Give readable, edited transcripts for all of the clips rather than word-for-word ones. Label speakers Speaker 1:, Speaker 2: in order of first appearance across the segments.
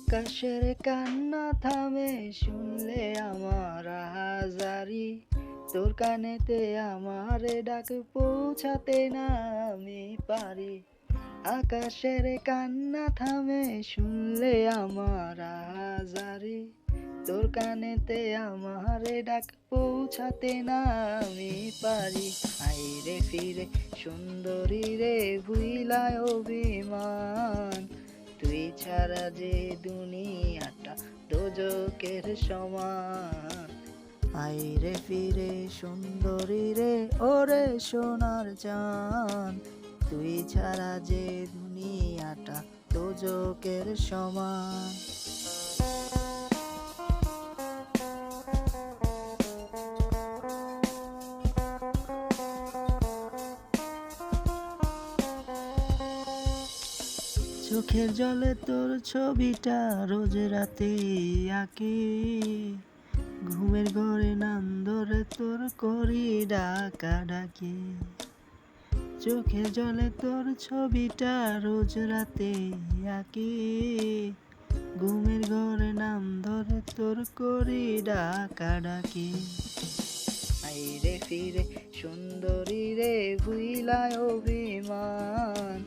Speaker 1: আকাশের কান্না থামে শুনলে আমার হাজারি, তোর কানেতে আমারে ডাক পৌঁছাতে না আমি পারি। আকাশের কান্না থামে শুনলে আমার হাজারি, তোর কানেতে আমারে ডাক পৌঁছাতে না আমি পারি। আইরে ফিরে সুন্দরী রে ভুইলায় অভিমান, তুই ছাড়া যে দুনিয়াটা দোজকের সমান। আইরে ফিরে সুন্দরী রে ওরে সোনার চান, তুই ছাড়া যে দুনিয়াটা দোজকের সমান। চোখের জলে তোর ছবিটা রোজ রাতে আঁকি, ঘুমের ঘরে নাম ধরে তোর করি ডাকাডাকি। চোখের জলে তোর ছবিটা রোজ রাতে আঁকি, ঘুমের ঘরে নাম ধরে তোর করি ডাকাডাকি। আইরে ফিরে সুন্দরী রে ভুইলায় অভিমান,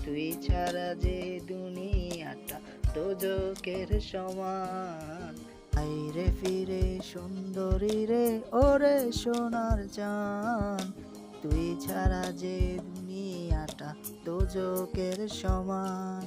Speaker 1: তুই ছাড়া যে দুনিয়াটা দোজকের সমান। আইরে ফিরে সুন্দরী রে ওরে সোনার চান, তুই ছাড়া যে দুনিয়াটা দোজকের সমান।